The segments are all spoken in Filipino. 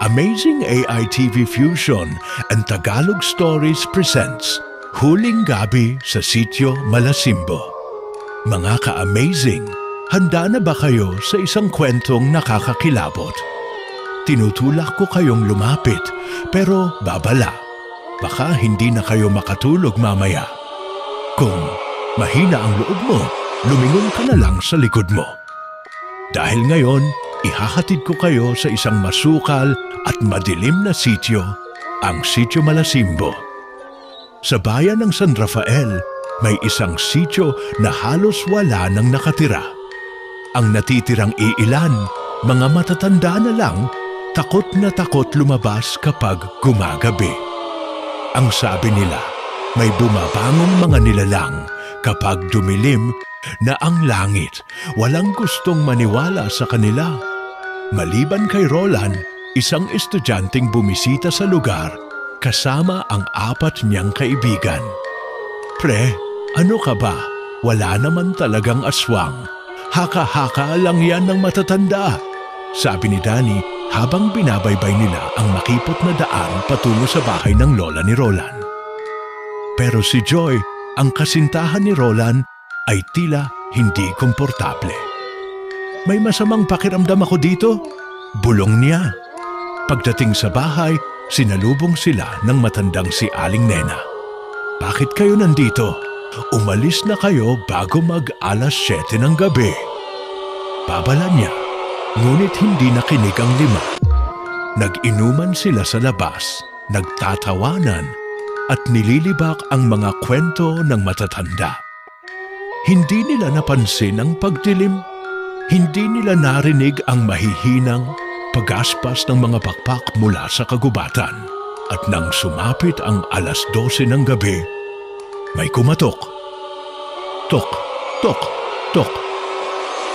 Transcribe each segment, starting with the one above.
Amazing AI TV Fusion and Tagalog Stories presents Huling Gabi sa Sitio Malasimbo. Mga ka-amazing, handa na ba kayo sa isang kwentong nakakakilabot? Tinutulak ko kayong lumapit, pero babala. Baka hindi na kayo makatulog mamaya. Kung mahina ang loob mo, lumingon ka na lang sa likod mo. Dahil ngayon, ihahatid ko kayo sa isang masukal at madilim na sitio, ang Sitio Malasimbo. Sa bayan ng San Rafael, may isang sitio na halos wala nang nakatira. Ang natitirang iilan, mga matatanda na lang, takot na takot lumabas kapag gumagabi. Ang sabi nila, may bumabangong mga nilalang kapag dumilim na ang langit, walang gustong maniwala sa kanila. Maliban kay Roland, isang estudyanteng bumisita sa lugar kasama ang 4 niyang kaibigan. Pre, ano ka ba? Wala naman talagang aswang. Haka-haka lang yan ng matatanda, sabi ni Danny habang binabaybay nila ang makipot na daan patungo sa bahay ng lola ni Roland. Pero si Joy, ang kasintahan ni Roland, ay tila hindi komportable. May masamang pakiramdam ako dito, bulong niya. Pagdating sa bahay, sinalubong sila ng matandang si Aling Nena. Bakit kayo nandito? Umalis na kayo bago mag-alas 7 ng gabi. Babala niya, ngunit hindi nakinig ang 5. Nag-inuman sila sa labas, nagtatawanan, at nililibak ang mga kwento ng matatanda. Hindi nila napansin ang pagdilim. Hindi nila narinig ang mahihinang pagaspas ng mga pakpak mula sa kagubatan. At nang sumapit ang alas 12 ng gabi, may kumatok. Tok, tok, tok.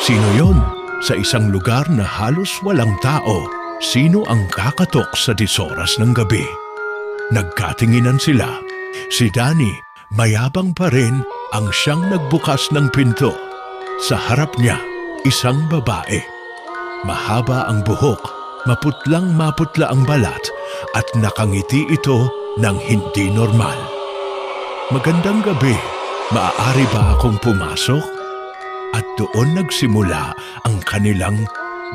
Sino yon? Sa isang lugar na halos walang tao, sino ang kakatok sa 10 oras ng gabi? Nagkatinginan sila. Si Danny, mayabang pa rin, ang siyang nagbukas ng pinto. Sa harap niya, isang babae. Mahaba ang buhok, maputlang maputla ang balat, at nakangiti ito ng hindi normal. Magandang gabi, maaari ba akong pumasok? At doon nagsimula ang kanilang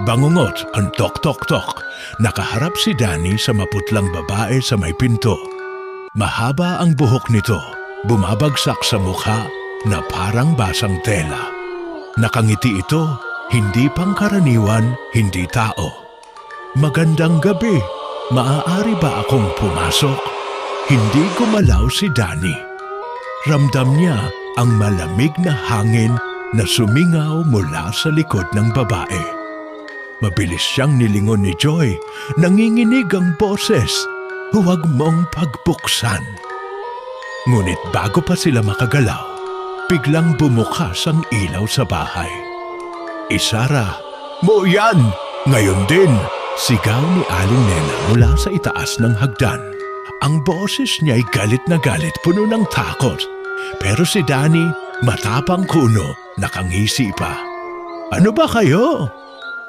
bangungot, ang tok-tok-tok. Nakaharap si Danny sa maputlang babae sa may pinto. Mahaba ang buhok nito, bumabagsak sa mukha na parang basang tela. Nakangiti ito, hindi pangkaraniwan, hindi tao. Magandang gabi, maaari ba akong pumasok? Hindi gumalaw si Danny. Ramdam niya ang malamig na hangin na sumingaw mula sa likod ng babae. Mabilis siyang nilingon ni Joy, nanginginig ang boses, huwag mong pagbuksan. Ngunit bago pa sila makagalaw, biglang bumukas ang ilaw sa bahay. Isara, mo yan! Ngayon din! Sigaw ni Aling Nena mula sa itaas ng hagdan. Ang boses niya'y galit na galit, puno ng takot. Pero si Danny, matapang kuno, nakangisi pa. Ano ba kayo?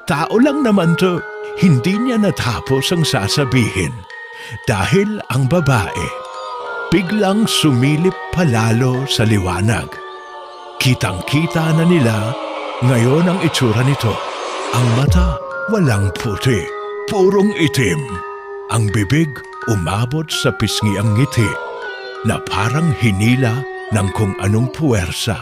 Tao lang naman to. Hindi niya natapos ang sasabihin. Dahil ang babae, biglang sumilip palalo sa liwanag. Kitang-kita na nila ngayon ang itsura nito. Ang mata, walang puti, purong itim. Ang bibig, umabot sa pisngi ang ngiti, na parang hinila ng kung anong puwersa.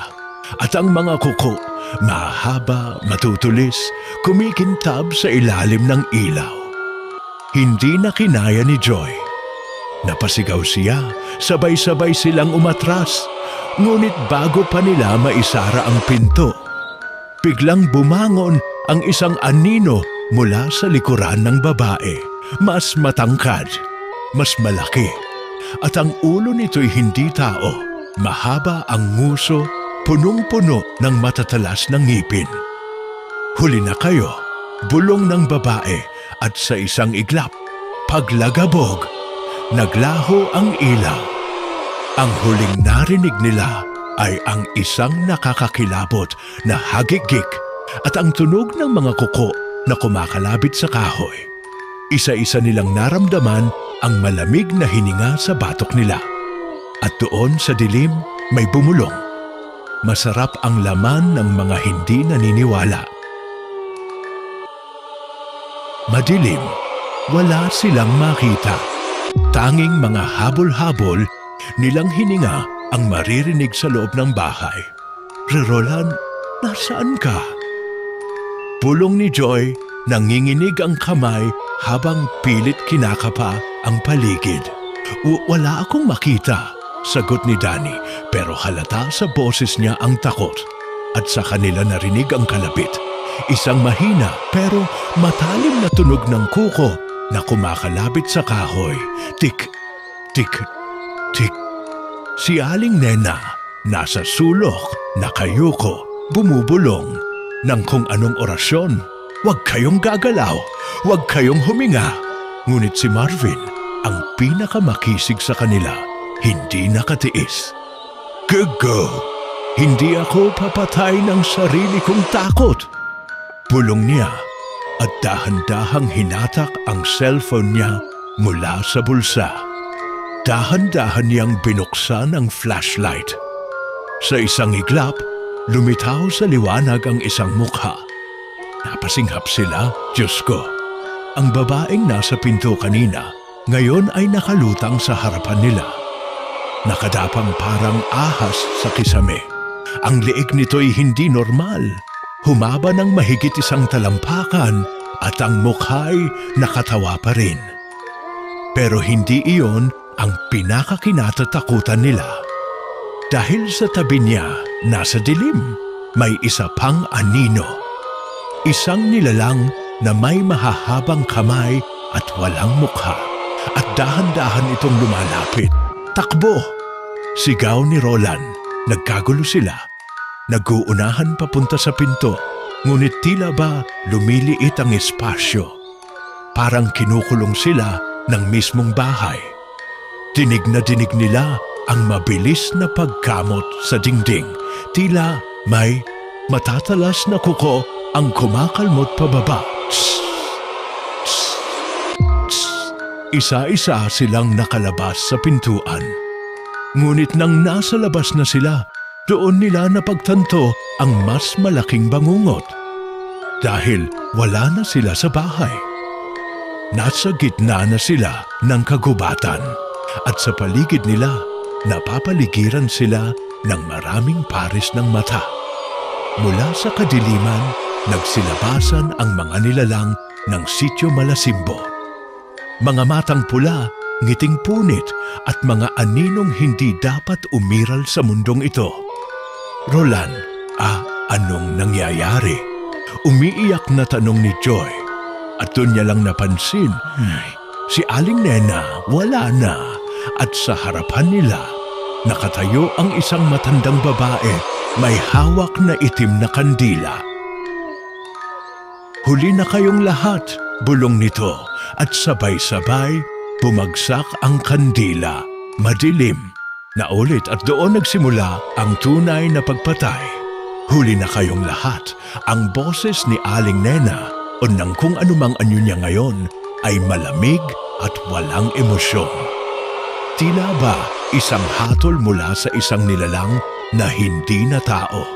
At ang mga kuko, mahaba, matutulis, kumikintab sa ilalim ng ilaw. Hindi na kinaya ni Joy. Napasigaw siya, sabay-sabay silang umatras. Ngunit bago pa nila maisara ang pinto, biglang bumangon ang isang anino mula sa likuran ng babae. Mas matangkad, mas malaki, at ang ulo nito'y hindi tao. Mahaba ang nguso, punong-puno ng matatalas ng ngipin. Huli na kayo, bulong ng babae, at sa isang iglap, paglagabog, naglaho ang ilaw. Ang huling narinig nila ay ang isang nakakakilabot na hagigik at ang tunog ng mga kuko na kumakalabit sa kahoy. Isa-isa nilang naramdaman ang malamig na hininga sa batok nila. At doon sa dilim may bumulong. Masarap ang laman ng mga hindi naniniwala. Madilim, wala silang makita. Tanging mga habol-habol nilang hininga ang maririnig sa loob ng bahay. Roland, nasaan ka? Pulong ni Joy, nanginginig ang kamay habang pilit kinakapa ang paligid. Wala akong makita, sagot ni Danny, pero halata sa boses niya ang takot. At sa kanila narinig ang kalapit. Isang mahina pero matalim na tunog ng kuko na kumakalapit sa kahoy. Tik, tik, tik. Si Aling Nena, nasa sulok, nakayuko, bumubulong ng kung anong orasyon. Huwag kayong gagalaw, huwag kayong huminga. Ngunit si Marvin, ang pinakamakisig sa kanila, hindi nakatiis. Go! Hindi ako papatay ng sarili kong takot. Pulong niya at dahan-dahang hinatak ang cellphone niya mula sa bulsa. Dahan-dahan niyang binuksan ang flashlight. Sa isang iglap, lumitaw sa liwanag ang isang mukha. Napasinghap sila, Diyos ko. Ang babaeng nasa pinto kanina, ngayon ay nakalutang sa harapan nila. Nakadapang parang ahas sa kisame. Ang leeg nito'y hindi normal. Humaba ng mahigit isang talampakan at ang mukha'y nakatawa pa rin. Pero hindi iyon ang pinakakinatatakutan nila. Dahil sa tabi niya, nasa dilim, may isa pang anino. Isang nilalang na may mahahabang kamay at walang mukha. At dahan-dahan itong lumalapit. Takbo! Sigaw ni Roland. Nagkagulo sila. Nag-uunahan papunta sa pinto, ngunit tila ba lumiliit ang espasyo. Parang kinukulong sila ng mismong bahay. Dinig na dinig nila ang mabilis na pagkamot sa dingding. Tila may matatalas na kuko ang kumakalmot pababa. Tss, tss, tss. Isa-isa silang nakalabas sa pintuan. Ngunit nang nasa labas na sila, doon nila napagtanto ang mas malaking bangungot. Dahil wala na sila sa bahay. Nasa gitna na sila ng kagubatan at sa paligid nila, napapaligiran sila ng maraming pares ng mata. Mula sa kadiliman, nagsilabasan ang mga nilalang ng Sitio Malasimbo. Mga matang pula, ngiting punit at mga aninong hindi dapat umiral sa mundong ito. Roland, anong nangyayari? Umiiyak na tanong ni Joy. At doon niya lang napansin, si Aling Nena wala na. At sa harapan nila, nakatayo ang isang matandang babae, may hawak na itim na kandila. Huli na kayong lahat, bulong nito, at sabay-sabay bumagsak ang kandila. Madilim. Naulit at doon nagsimula ang tunay na pagpatay. Huli na kayong lahat. Ang boses ni Aling Nena o ng kung anumang anyo niya ngayon ay malamig at walang emosyon. Tila ba isang hatol mula sa isang nilalang na hindi na tao.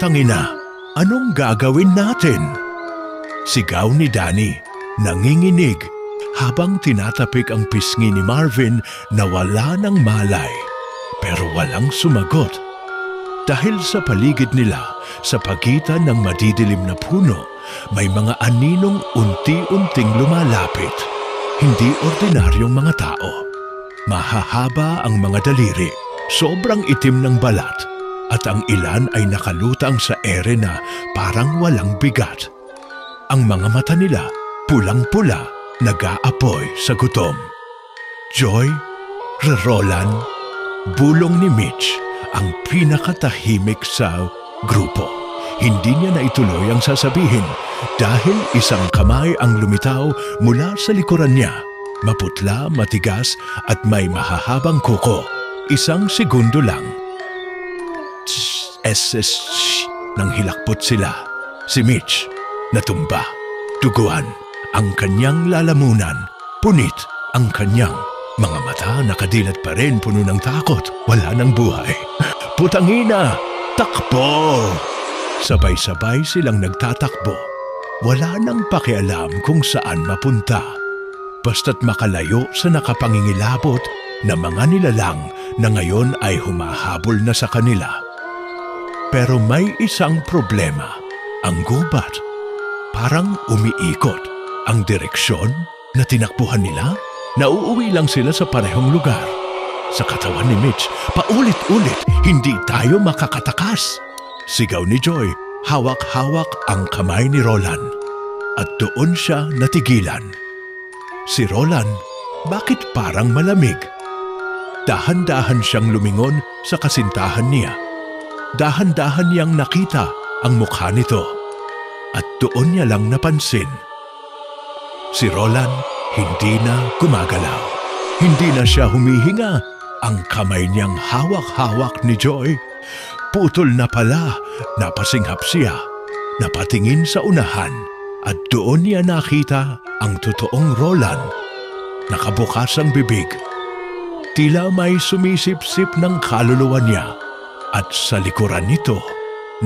Tangina, anong gagawin natin? Sigaw ni Danny, nanginginig habang tinatapik ang pisngi ni Marvin na wala ng malay. Pero walang sumagot. Dahil sa paligid nila, sa pagitan ng madidilim na puno, may mga aninong unti-unting lumalapit. Hindi ordinaryong mga tao. Mahahaba ang mga daliri, sobrang itim ng balat, at ang ilan ay nakalutang sa ere na parang walang bigat. Ang mga mata nila, pulang-pula, nag-aapoy sa gutom. Joy, Roland, bulong ni Mitch, ang pinakatahimik sa grupo. Hindi niya naituloy ang sasabihin dahil isang kamay ang lumitaw mula sa likuran niya. Maputla, matigas at may mahahabang kuko. Isang segundo lang. Nang hilakpot sila. Si Mitch, natumba. Duguan ang kanyang lalamunan, punit ang kanyang mga mata, nakadilat pa rin, puno ng takot, wala ng buhay. Putangina! Takbo! Sabay-sabay silang nagtatakbo. Wala nang pakialam kung saan mapunta. Basta't makalayo sa nakapangingilabot na mga nilalang na ngayon ay humahabol na sa kanila. Pero may isang problema. Ang gubat. Parang umiikot. Ang direksyon na tinakbuhan nila, nauuwi lang sila sa parehong lugar. Sa katawan ni Mitch, paulit-ulit, hindi tayo makakatakas. Sigaw ni Joy, hawak-hawak ang kamay ni Roland. At doon siya natigilan. Si Roland, bakit parang malamig? Dahan-dahan siyang lumingon sa kasintahan niya. Dahan-dahan niyang nakita ang mukha nito. At doon niya lang napansin. Si Roland hindi na gumagalaw. Hindi na siya humihinga. Ang kamay niyang hawak-hawak ni Joy. Putol na pala, napasinghap siya. Napatingin sa unahan at doon niya nakita ang totoong Roland. Nakabukas ang bibig. Tila may sumisip-sip ng kaluluwa niya. At sa likuran nito,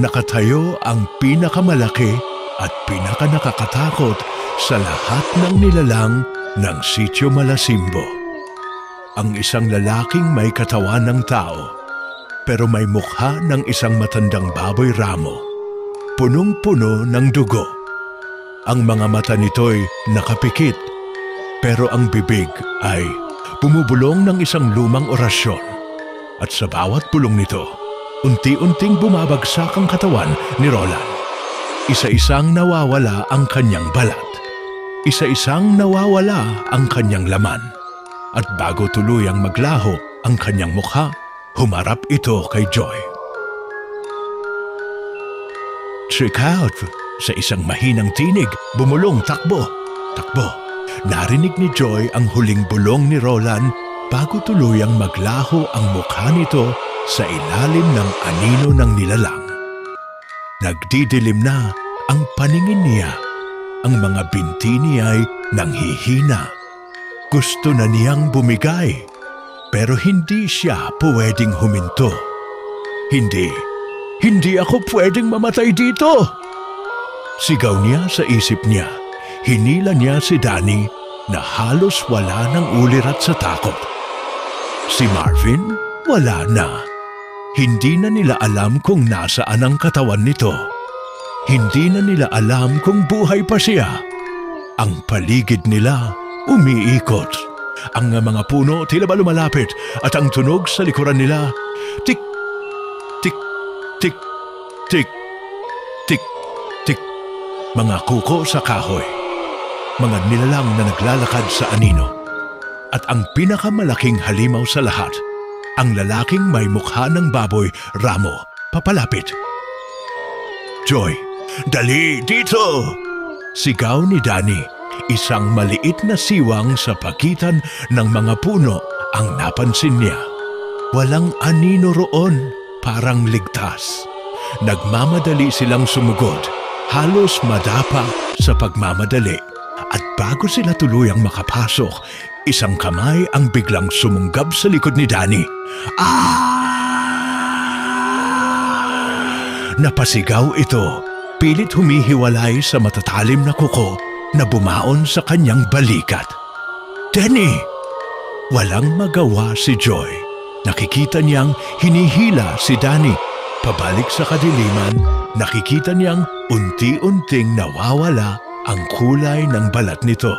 nakatayo ang pinakamalaki at pinakanakakatakot sa lahat ng nilalang ng Sitio Malasimbo. Ang isang lalaking may katawan ng tao, pero may mukha ng isang matandang baboy ramo. Punong-puno ng dugo. Ang mga mata nito'y nakapikit, pero ang bibig ay bumubulong ng isang lumang orasyon. At sa bawat bulong nito, unti-unting bumabagsak ang katawan ni Roland. Isa-isang nawawala ang kanyang balat. Isa-isang nawawala ang kanyang laman. At bago tuluyang maglaho ang kanyang mukha, humarap ito kay Joy. Trick out! Sa isang mahinang tinig, bumulong, takbo, takbo. Narinig ni Joy ang huling bulong ni Roland bago tuluyang maglaho ang mukha nito sa ilalim ng anino ng nilalang. Nagdidilim na ang paningin niya. Ang mga binti niya'y nanghihina. Gusto na niyang bumigay, pero hindi siya pwedeng huminto. Hindi ako pwedeng mamatay dito! Sigaw niya sa isip niya. Hinila niya si Danny na halos wala ng ulirat sa takot. Si Marvin, wala na. Hindi na nila alam kung nasaan ang katawan nito. Hindi na nila alam kung buhay pa siya. Ang paligid nila umiikot. Ang mga puno tila ba lumalapit at ang tunog sa likuran nila, tik, tik, tik, tik, tik, tik. Mga kuko sa kahoy. Mga nilalang na naglalakad sa anino. At ang pinakamalaking halimaw sa lahat, ang lalaking may mukha ng baboy, ramo, papalapit. Joy, dali dito! Sigaw ni Danny. Isang maliit na siwang sa pagitan ng mga puno ang napansin niya. Walang anino roon, parang ligtas. Nagmamadali silang sumugod, halos madapa sa pagmamadali. At bago sila tuluyang makapasok, isang kamay ang biglang sumunggab sa likod ni Danny. Napasigaw ito, pilit humihiwalay sa matatalim na kuko na bumaon sa kanyang balikat. Danny! Walang magawa si Joy. Nakikita niyang hinihila si Danny. Pabalik sa kadiliman, nakikita niyang unti-unting nawawala ang kulay ng balat nito.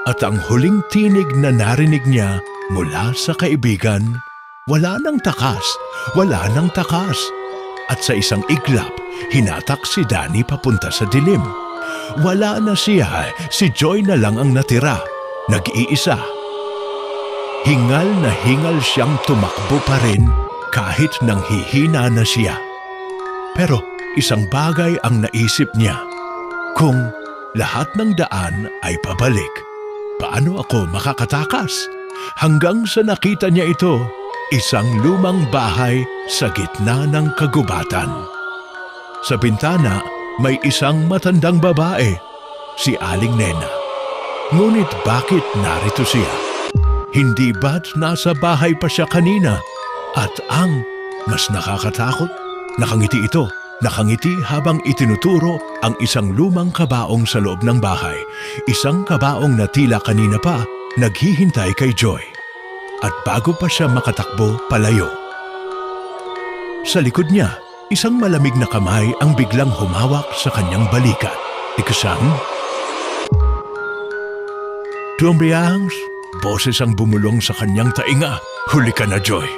At ang huling tinig na narinig niya mula sa kaibigan, wala nang takas, wala nang takas. At sa isang iglap, hinatak si Danny papunta sa dilim. Wala na siya, si Joy na lang ang natira, nag-iisa. Hingal na hingal siyang tumakbo pa rin kahit nang hihina na siya. Pero isang bagay ang naisip niya. Kung lahat ng daan ay pabalik, paano ako makakatakas? Hanggang sa nakita niya ito, isang lumang bahay sa gitna ng kagubatan. Sa bintana, may isang matandang babae. si Aling Nena. Ngunit bakit narito siya? Hindi ba't nasa bahay pa siya kanina? At ang mas nakakatakot, nakangiti ito. Nakangiti habang itinuturo ang isang lumang kabaong sa loob ng bahay. Isang kabaong na tila kanina pa naghihintay kay Joy. At bago pa siya makatakbo palayo, sa likod niya, isang malamig na kamay ang biglang humawak sa kanyang balikat. Ikasang, "Tumriyangs," boses ang bumulong sa kanyang tainga. "Huli ka na, Joy."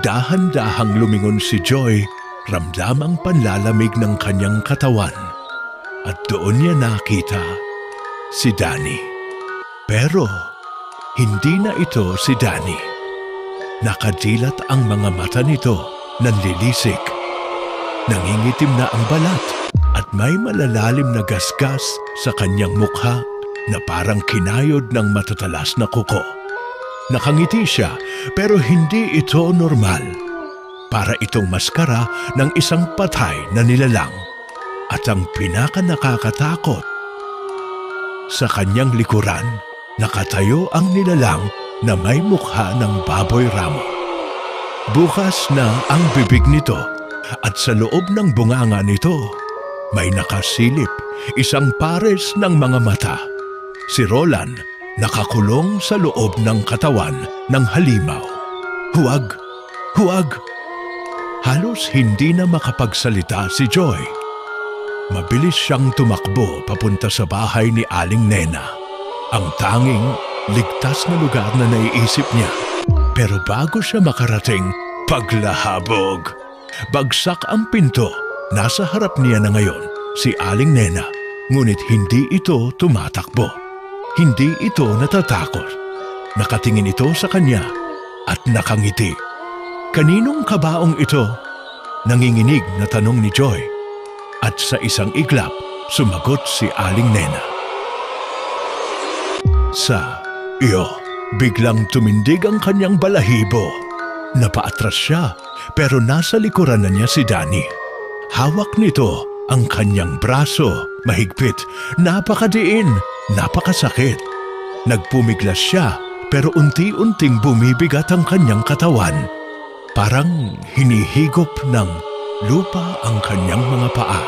Dahan-dahang lumingon si Joy, ramdamang panlalamig ng kanyang katawan. At doon niya nakita si Danny. Pero hindi na ito si Danny. Nakadilat ang mga mata nito, nanlilisik. Nangingitim na ang balat at may malalalim na gasgas sa kanyang mukha na parang kinayod ng matatalas na kuko. Nakangiti siya pero hindi ito normal. Para itong maskara ng isang patay na nilalang. At ang pinaka-nakakatakot, sa kanyang likuran, nakatayo ang nilalang na may mukha ng baboy ramo. Bukas na ang bibig nito at sa loob ng bunganga nito, may nakasilip, isang pares ng mga mata. Si Roland nakakulong sa loob ng katawan ng halimaw. "Huwag! Huwag!" Halos hindi na makapagsalita si Joy. Mabilis siyang tumakbo papunta sa bahay ni Aling Nena. Ang tanging ligtas na lugar na naiisip niya. Pero bago siya makarating, paglahabog. Bagsak ang pinto. Nasa harap niya na ngayon si Aling Nena. Ngunit hindi ito tumatakbo. Hindi ito natatakot. Nakatingin ito sa kanya at nakangiti. "Kaninong kabaong ito?" Nanginginig na tanong ni Joy. At sa isang iglap, sumagot si Aling Nena. Sa iyo, biglang tumindig ang kanyang balahibo. Napaatras siya, pero nasa likuran na niya si Danny. Hawak nito ang kanyang braso, mahigpit, napakadiin, napakasakit. Nagpumiglas siya, pero unti-unting bumibigat ang kanyang katawan. Parang hinihigop ng lupa ang kanyang mga paa.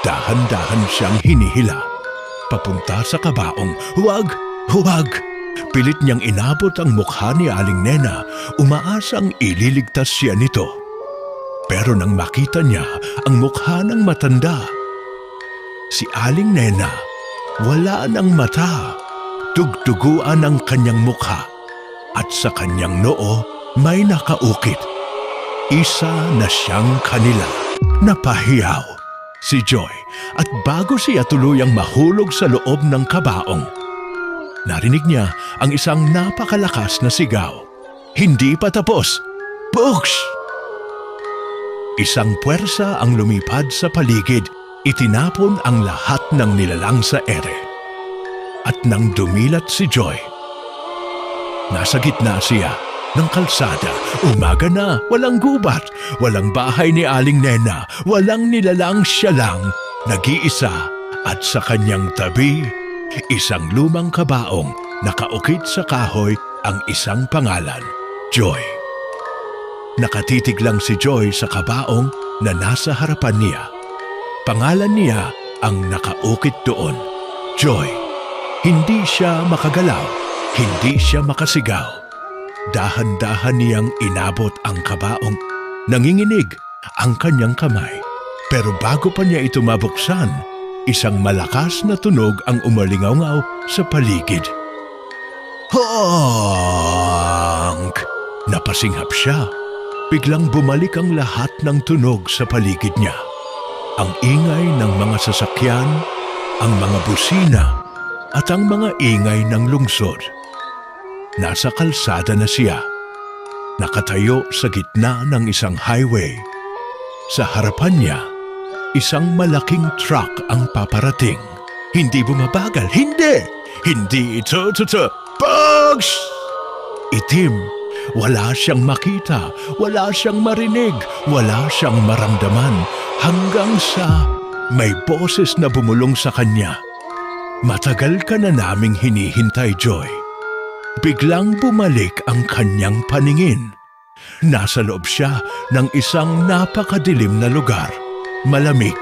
Dahan-dahan siyang hinihila. Papunta sa kabaong. "Huwag! Huwag!" Pilit niyang inabot ang mukha ni Aling Nena, umaasang ililigtas siya nito. Pero nang makita niya ang mukha ng matanda, si Aling Nena wala ng mata. Tugtuguan ang kanyang mukha at sa kanyang noo may nakaukit. Isa na siyang kanila. Napahiyaw si Joy at bago siya tuluyang mahulog sa loob ng kabaong, narinig niya ang isang napakalakas na sigaw. Hindi pa tapos. "Books!" Isang puwersa ang lumipad sa paligid, itinapon ang lahat ng nilalang sa ere. At nang dumilat si Joy, nasa gitna siya ng kalsada. Umaga na, walang gubat, walang bahay ni Aling Nena, walang nilalang, siya lang, nag-iisa. At sa kanyang tabi, isang lumang kabaong, nakaukit sa kahoy ang isang pangalan, Joy. Nakatitig lang si Joy sa kabaong na nasa harapan niya. Pangalan niya ang nakaukit doon, Joy. Hindi siya makagalaw, hindi siya makasigaw. Dahan-dahan niyang inabot ang kabaong. Nanginginig ang kanyang kamay. Pero bago pa niya ito mabuksan, isang malakas na tunog ang umalingaw sa paligid. "Honk!" Napasinghap siya. Biglang bumalik ang lahat ng tunog sa paligid niya. Ang ingay ng mga sasakyan, ang mga busina, at ang mga ingay ng lungsod. Nasa kalsada na siya. Nakatayo sa gitna ng isang highway. Sa harapan niya, isang malaking truck ang paparating. Hindi bumabagal. Hindi! Hindi ito. Bugs! Itim. Wala siyang makita. Wala siyang marinig. Wala siyang maramdaman. Hanggang sa may boses na bumulong sa kanya. Matagal ka na naming hinihintay, Joy. Biglang bumalik ang kanyang paningin. Nasa loob siya ng isang napakadilim na lugar. Malamig,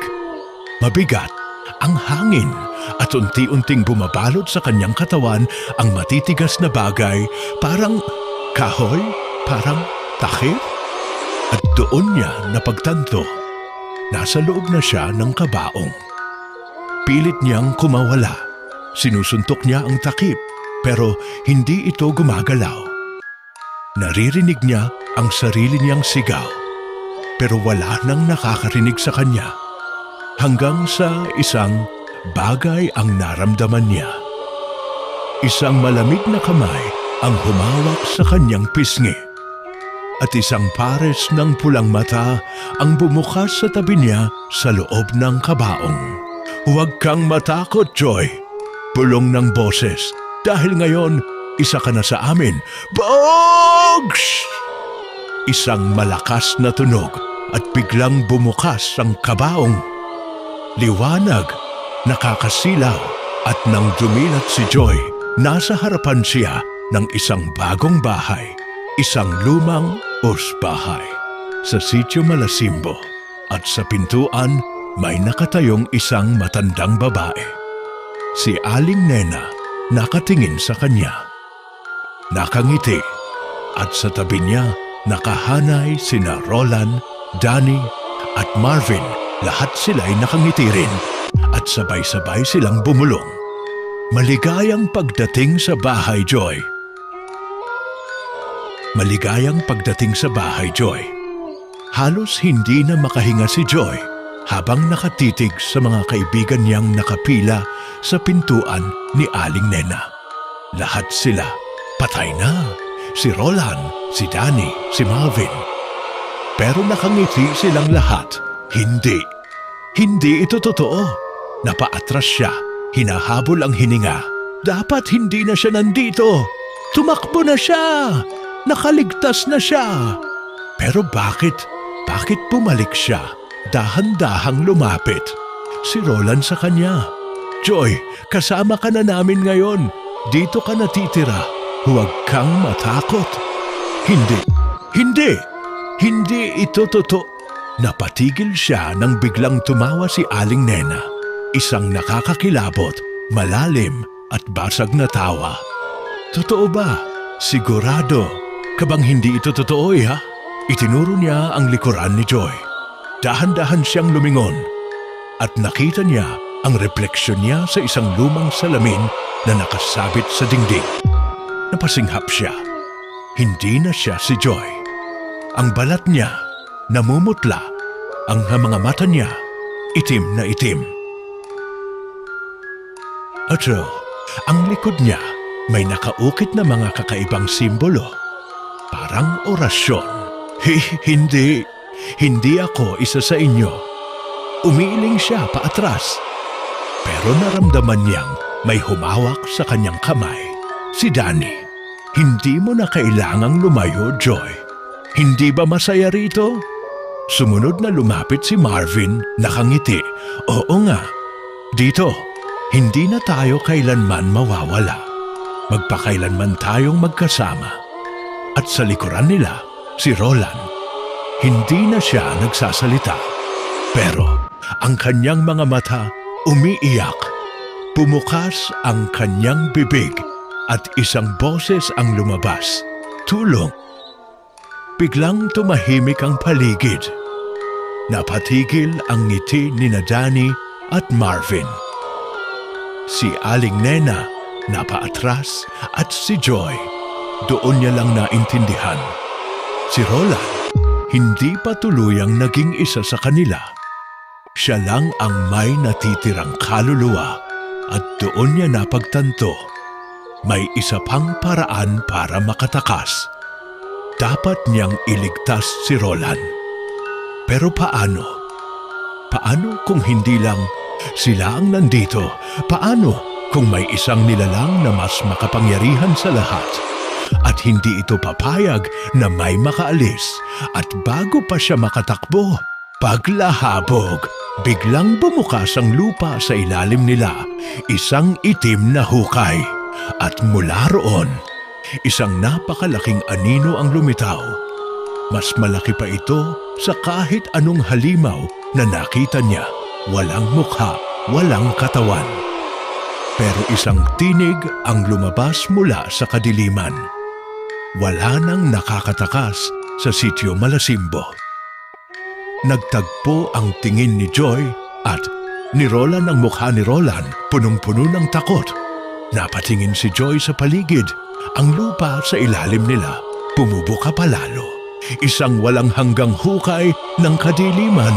mabigat, ang hangin at unti-unting bumabalot sa kanyang katawan ang matitigas na bagay, parang kahoy, parang takip. At doon niya napagtanto, nasa loob na siya ng kabaong. Pilit niyang kumawala. Sinusuntok niya ang takip, pero hindi ito gumagalaw. Naririnig niya ang sarili niyang sigaw, pero wala nang nakakarinig sa kanya. Hanggang sa isang bagay ang naramdaman niya. Isang malamig na kamay ang humawak sa kanyang pisngi. At isang pares ng pulang mata ang bumukas sa tabi niya sa loob ng kabaong. "Huwag kang matakot, Joy," bulong ng boses. "Dahil ngayon, isa ka na sa amin." Bogs! Isang malakas na tunog at biglang bumukas ang kabaong. Liwanag, nakakasilaw at nang dumilat si Joy, nasa harapan siya ng isang bagong bahay. Isang lumang bahay sa Sitio Malasimbo at sa pintuan may nakatayong isang matandang babae. Si Aling Nena nakatingin sa kanya. Nakangiti at sa tabi niya nakahanay sina Roland, Danny at Marvin. Lahat sila'y nakangiti rin at sabay-sabay silang bumulong. Maligayang pagdating sa bahay, Joy. Maligayang pagdating sa bahay, Joy. Halos hindi na makahinga si Joy habang nakatitig sa mga kaibigan niyang nakapila sa pintuan ni Aling Nena. Lahat sila patay na. Si Roland, si Danny, si Marvin. Pero nakangiti silang lahat. Hindi. Hindi ito totoo. Napaatras siya. Hinahabol ang hininga. Dapat hindi na siya nandito. Tumakbo na siya. Nakaligtas na siya. Pero bakit? Bakit bumalik siya? Dahan-dahang lumapit. Si Roland sa kanya. "Joy, kasama ka na namin ngayon. Dito ka natitira. Huwag kang matakot." Hindi. Hindi. Hindi ito totoo. Napatigil siya nang biglang tumawa si Aling Nena. Isang nakakakilabot, malalim at basag na tawa. "Totoo ba? Sigurado ka bang hindi ito totoo, ha?" Itinuro niya ang likuran ni Joy. Dahan-dahan siyang lumingon at nakita niya ang refleksyon niya sa isang lumang salamin na nakasabit sa dingding. Napasinghap siya. Hindi na siya si Joy. Ang balat niya namumutla, ang mga mata niya itim na itim. At ang likod niya may nakaukit na mga kakaibang simbolo. Parang orasyon. Hindi. Hindi ako isa sa inyo. Umiiling siya paatras. Pero naramdaman niyang may humawak sa kanyang kamay. Si Danny. "Hindi mo na kailangang lumayo, Joy. Hindi ba masaya rito?" Sumunod na lumapit si Marvin, nakangiti. "Oo nga. Dito, hindi na tayo kailanman mawawala. Magpakailanman tayong magkasama." At sa likuran nila, si Roland. Hindi na siya nagsasalita. Pero ang kanyang mga mata umiiyak. Pumukas ang kanyang bibig at isang boses ang lumabas. "Tulong." Biglang tumahimik ang paligid. Napatigil ang ngiti ni Danny at Marvin. Si Aling Nena napaatras at si Joy. Doon niya lang naintindihan. Si Roland hindi pa tuluyang naging isa sa kanila. Siya lang ang may natitirang kaluluwa at doon niya napagtanto. May isa pang paraan para makatakas. Dapat niyang iligtas si Roland. Pero paano? Paano kung hindi lang sila ang nandito? Paano kung may isang nilalang na mas makapangyarihan sa lahat? At hindi ito papayag na may makaalis. At bago pa siya makatakbo, paglahabog, biglang bumukas ang lupa sa ilalim nila, isang itim na hukay. At mula roon, isang napakalaking anino ang lumitaw. Mas malaki pa ito sa kahit anong halimaw na nakita niya. Walang mukha, walang katawan. Pero isang tinig ang lumabas mula sa kadiliman. Wala nang nakakatakas sa sitio Malasimbo. Nagtagpo ang tingin ni Joy at ni Roland ang mukha ni Roland, punong-puno ng takot. Napatingin si Joy sa paligid. Ang lupa sa ilalim nila pumubuka palalo. Isang walang hanggang hukay ng kadiliman.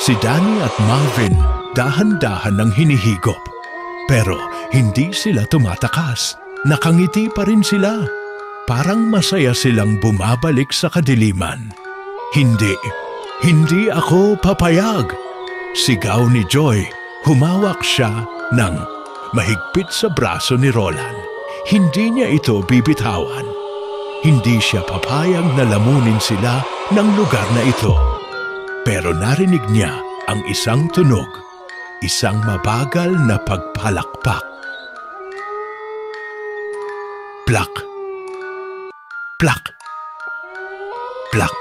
Si Danny at Marvin dahan-dahan ng hinihigop. Pero hindi sila tumatakas. Nakangiti pa rin sila. Parang masaya silang bumabalik sa kadiliman. Hindi ako papayag. Sigaw ni Joy. Humawak siya ng mahigpit sa braso ni Roland. Hindi niya ito bibitawan. Hindi siya papayag na lamunin sila ng lugar na ito. Pero narinig niya ang isang tunog, isang mabagal na pagpalakpak. Plak! Plak! Plak!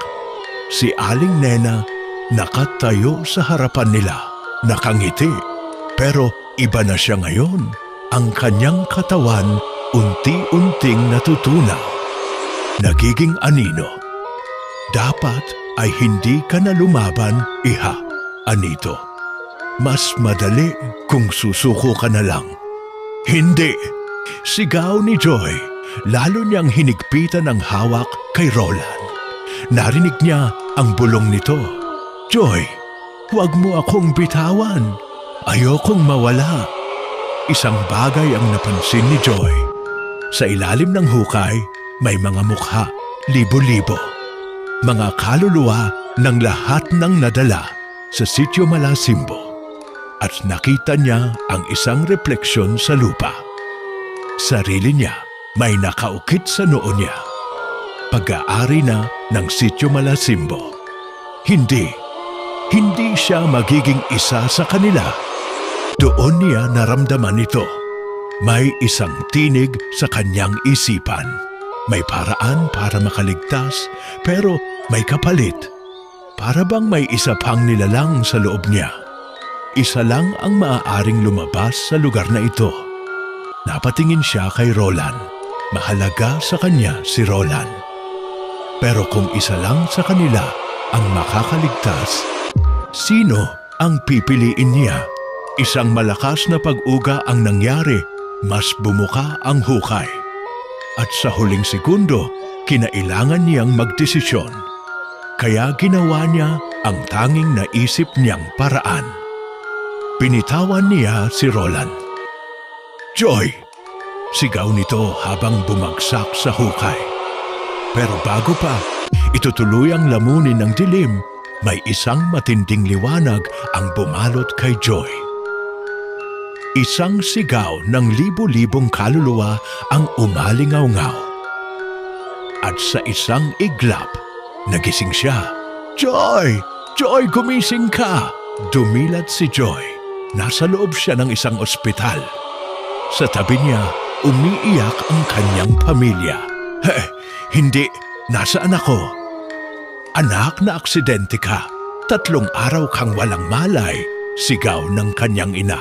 Si Aling Nena nakatayo sa harapan nila, nakangiti. Pero iba na siya ngayon. Ang kanyang katawan unti-unting natutunaw. Nagiging anino. Dapat ay hindi ka na lumaban, iha, Anito. Mas madali kung susuko ka na lang. Hindi! Sigaw ni Joy. Lalo niyang hinigpitan ang hawak kay Roland. Narinig niya ang bulong nito. Joy, huwag mo akong bitawan. Ayokong mawala. Isang bagay ang napansin ni Joy. Sa ilalim ng hukay, may mga mukha, libo-libo. Mga kaluluwa ng lahat ng nadala sa sitio Malasimbo. At nakita niya ang isang refleksyon sa lupa. Sarili niya may nakaukit sa noo niya. Pag-aari na ng sitio Malasimbo. Hindi siya magiging isa sa kanila. Doon niya naramdaman ito. May isang tinig sa kanyang isipan. May paraan para makaligtas, pero may kapalit. Para bang may isa pang nilalang sa loob niya. Isa lang ang maaaring lumabas sa lugar na ito. Napatingin siya kay Roland. Mahalaga sa kanya si Roland. Pero kung isa lang sa kanila ang makakaligtas, sino ang pipiliin niya? Isang malakas na pag-uga ang nangyari, mas bumuka ang hukay. At sa huling segundo, kinailangan niyang magdesisyon. Kaya ginawa niya ang tanging naisip niyang paraan. Pinitawan niya si Roland. Joy! Sigaw nito habang bumagsak sa hukay. Pero bago pa, itutuluyang lamunin ng dilim, may isang matinding liwanag ang bumalot kay Joy. Isang sigaw ng libo-libong kaluluwa ang umalingaw-ngaw. At sa isang iglap, nagising siya. Joy! Joy, gumising ka! Dumilat si Joy. Nasa loob siya ng isang ospital. Sa tabi niya, umiiyak ang kanyang pamilya. Hindi, nasaan ako? Anak, na aksidente ka. 3 araw kang walang malay, sigaw ng kanyang ina.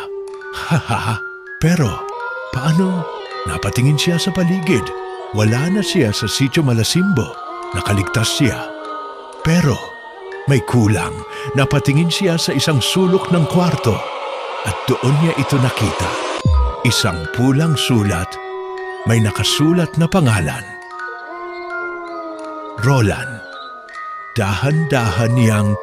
Haha, pero paano? Napatingin siya sa paligid. Wala na siya sa sitio Malasimbo. Nakaligtas siya. Pero may kulang. Napatingin siya sa isang sulok ng kwarto. At doon niya ito nakita. Isang pulang sulat. May nakasulat na pangalan. Roland. Dahan-dahan niyang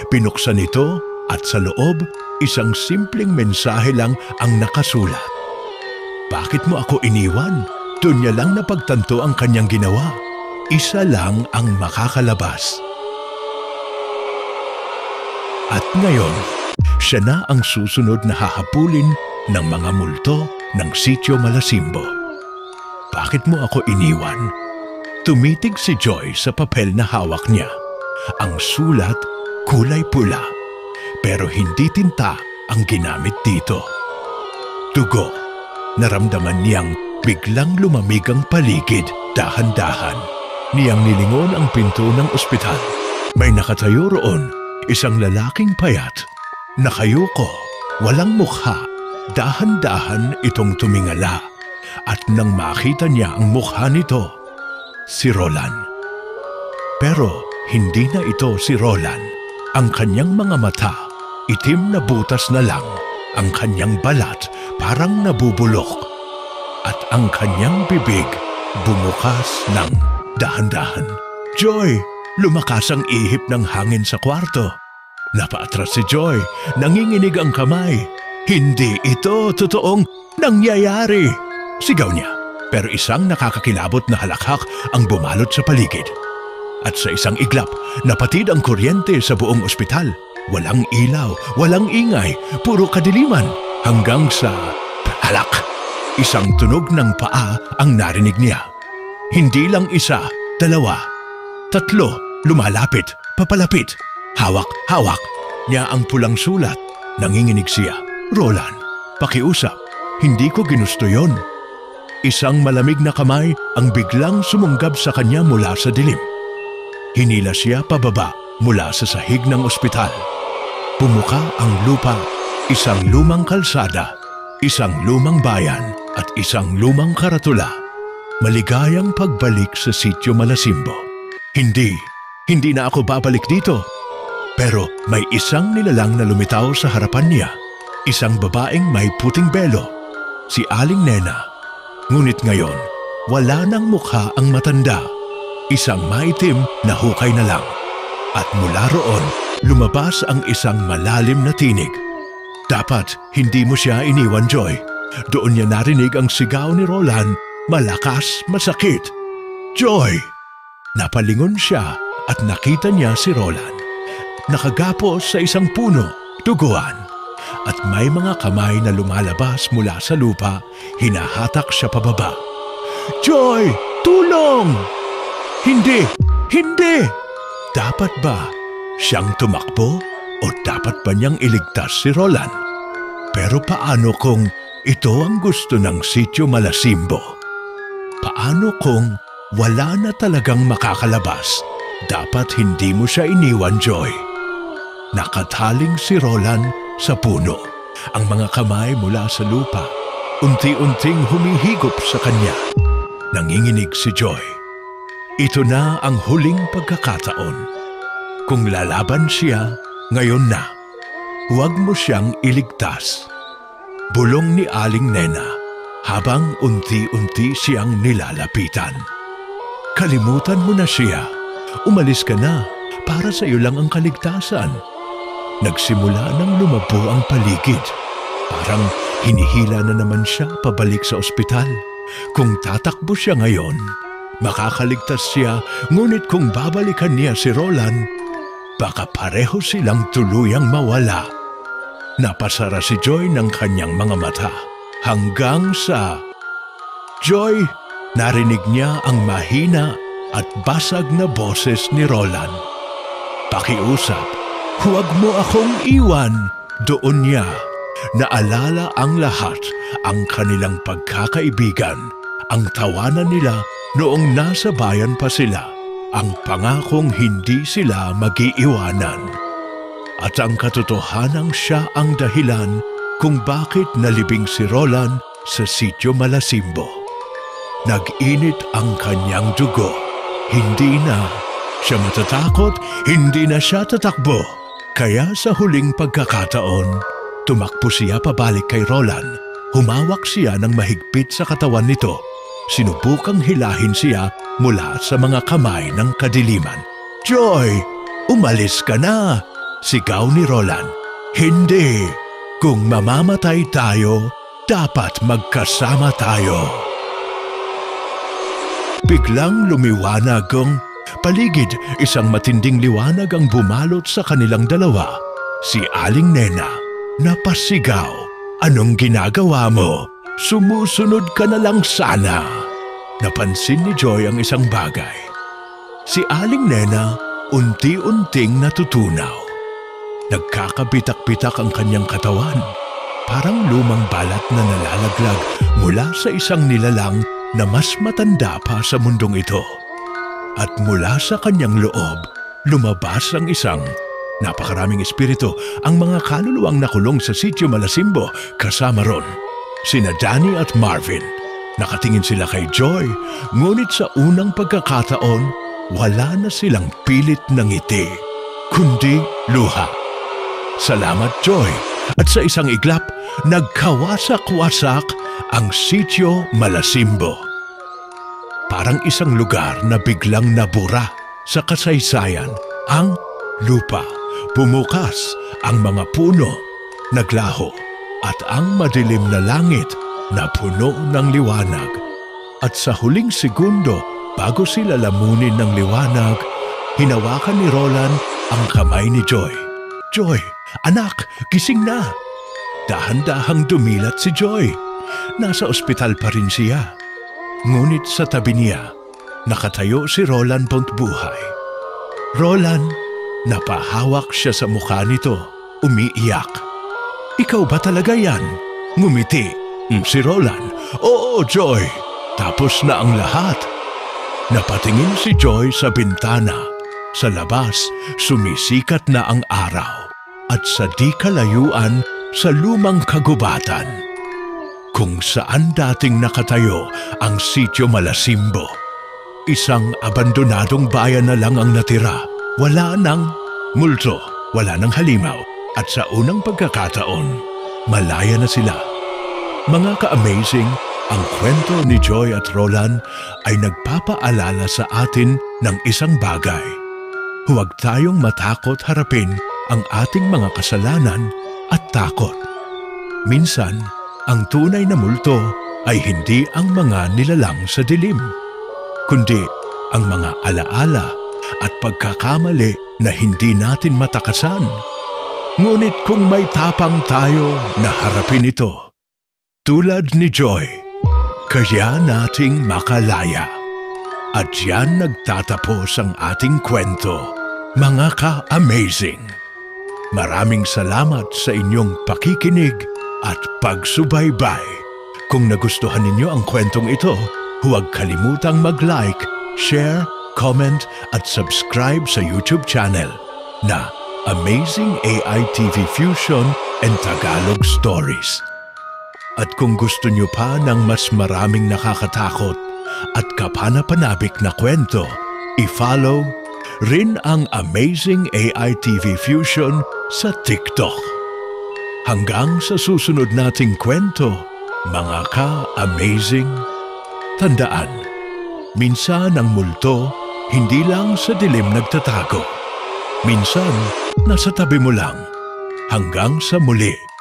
pinuksan ito at sa loob, isang simpleng mensahe lang ang nakasulat. Bakit mo ako iniwan? Doon niya lang napagtanto ang kanyang ginawa. Isa lang ang makakalabas. At ngayon, siya na ang susunod na hahabulin ng mga multo ng sitio Malasimbo. Bakit mo ako iniwan? Tumitig si Joy sa papel na hawak niya. Ang sulat, kulay pula. pero hindi tinta ang ginamit dito. Dugo. Naramdaman niyang biglang lumamig ang paligid, dahan-dahan. Niyang nilingon ang pinto ng ospital. May nakatayo roon, isang lalaking payat. Nakayuko, walang mukha. Dahan-dahan itong tumingala. At nang makita niya ang mukha nito, si Roland. Pero hindi na ito si Roland. Ang kanyang mga mata, itim na butas na lang. Ang kanyang balat parang nabubulok. At ang kanyang bibig bumukas ng dahan-dahan. Joy! Lumakas ang ihip ng hangin sa kwarto. Napaatras si Joy. Nanginginig ang kamay. Hindi ito totoong nangyayari. Sigaw niya. Pero isang nakakakilabot na halakhak ang bumalot sa paligid. At sa isang iglap, napatid ang kuryente sa buong ospital. Walang ilaw, walang ingay, puro kadiliman. Hanggang sa halak. Isang tunog ng paa ang narinig niya. Hindi lang isa, dalawa, tatlo, lumalapit, papalapit. Hawak niya ang pulang sulat. Nanginginig siya. Roland, pakiusap. Hindi ko ginusto yon. Isang malamig na kamay ang biglang sumunggab sa kanya mula sa dilim. Hinila siya pababa mula sa sahig ng ospital. Pumuka ang lupa, isang lumang kalsada, isang lumang bayan at isang lumang karatula. Maligayang pagbalik sa Sitio Malasimbo. Hindi na ako babalik dito. Pero may isang nilalang na lumitaw sa harapan niya. Isang babaeng may puting belo. Si Aling Nena. Ngunit ngayon, wala nang mukha ang matanda. Isang maitim na hukay na lang. At mula roon, lumabas ang isang malalim na tinig. Dapat hindi mo siya iniwan, Joy. Doon niya narinig ang sigaw ni Roland, malakas, masakit. Joy! Napalingon siya at nakita niya si Roland. Nakagapos sa isang puno, duguan. At may mga kamay na lumalabas mula sa lupa, hinahatak siya pababa. Joy! Tulong! Hindi! Dapat ba siyang tumakbo o dapat ba niyang iligtas si Roland? Pero paano kung ito ang gusto ng Sitio Malasimbo? Paano kung wala na talagang makakalabas? Dapat hindi mo siya iniwan, Joy. Nakataling si Roland sa puno. Ang mga kamay mula sa lupa, unti-unting humihigop sa kanya. Nanginginig si Joy. Ito na ang huling pagkakataon. Kung lalaban siya, ngayon na. Huwag mo siyang iligtas. Bulong ni Aling Nena habang unti-unti siyang nilalapitan. Kalimutan mo na siya. Umalis ka na. Para sa iyo lang ang kaligtasan. Nagsimula nang lumabo ang paligid. Parang hinihila na naman siya pabalik sa ospital. Kung tatakbo siya ngayon, makakaligtas siya, ngunit kung babalikan niya si Roland, baka pareho silang tuluyang mawala. Napasara si Joy ng kanyang mga mata hanggang sa... Joy, narinig niya ang mahina at basag na boses ni Roland. Pakiusap, huwag mo akong iwan. Doon niya naalala ang lahat, ang kanilang pagkakaibigan, ang tawanan nila noong nasa bayan pa sila, ang pangakong hindi sila mag-iiwanan. At ang katotohanang siya ang dahilan kung bakit nalibing si Roland sa Sitio Malasimbo. Nag-init ang kanyang dugo. Hindi na siya matatakot, hindi na siya tatakbo. Kaya sa huling pagkakataon, tumakbo siya pabalik kay Roland. Humawak siya ng mahigpit sa katawan nito. Sinubukang hilahin siya mula sa mga kamay ng kadiliman. Joy, umalis ka na! Sigaw ni Roland. Hindi! Kung mamamatay tayo, dapat magkasama tayo. Biglang lumiwanag ang paligid. Isang matinding liwanag ang bumalot sa kanilang dalawa. Si Aling Nena, napasigaw. Anong ginagawa mo? Sumusunod ka na lang sana. Napansin ni Joy ang isang bagay. Si Aling Nena unti-unting natutunaw. Nagkakapitak-pitak ang kanyang katawan. Parang lumang balat na nalalaglag mula sa isang nilalang na mas matanda pa sa mundong ito. At mula sa kanyang loob, lumabas ang isang napakaraming espiritu, ang mga kaluluwang nakulong sa Sitio Malasimbo kasama ron sina Danny at Marvin. Nakatingin sila kay Joy, ngunit sa unang pagkakataon, wala na silang pilit ng ngiti, kundi luha. Salamat, Joy! At sa isang iglap, nagkawasak-wasak ang Sitio Malasimbo. Parang isang lugar na biglang nabura sa kasaysayan, ang lupa. Bumukas ang mga puno, naglaho, at ang madilim na langit na puno ng liwanag. At sa huling segundo, bago sila lamunin ng liwanag, hinawakan ni Roland ang kamay ni Joy. Joy, anak, gising na! Dahan-dahang dumilat si Joy. Nasa ospital pa rin siya. Ngunit sa tabi niya, nakatayo si Roland Pontbuhay. Roland, napahawak siya sa mukha nito, umiiyak. Ikaw ba talaga yan? Ngumiti. Si Roland, oo, Joy. Tapos na ang lahat. Napatingin si Joy sa bintana. Sa labas, sumisikat na ang araw. At sa di kalayuan, sa lumang kagubatan, kung saan dating nakatayo ang Sitio Malasimbo. Isang abandonadong bayan na lang ang natira. Wala nang multo, wala nang halimaw, at sa unang pagkakataon, malaya na sila. Mga ka-amazing, ang kwento ni Joy at Roland ay nagpapaalala sa atin ng isang bagay. Huwag tayong matakot harapin ang ating mga kasalanan at takot. Minsan, ang tunay na multo ay hindi ang mga nilalang sa dilim, kundi ang mga alaala at pagkakamali na hindi natin matakasan. Ngunit kung may tapang tayo na harapin ito, tulad ni Joy, kaya nating makalaya. At yan nagtatapos ang ating kwento, mga ka-amazing. Maraming salamat sa inyong pakikinig at pagsubaybay. Kung nagustuhan ninyo ang kwentong ito, huwag kalimutang mag-like, share, comment at subscribe sa YouTube channel na Amazing AI TV Fusion and Tagalog Stories. At kung gusto nyo pa ng mas maraming nakakatakot at kapanapanabik na kwento, i-follow rin ang Amazing AI TV Fusion sa TikTok. Hanggang sa susunod nating kwento, mga ka-amazing, tandaan, minsan ang multo hindi lang sa dilim nagtatago. Minsan, nasa tabi mo lang. Hanggang sa muli.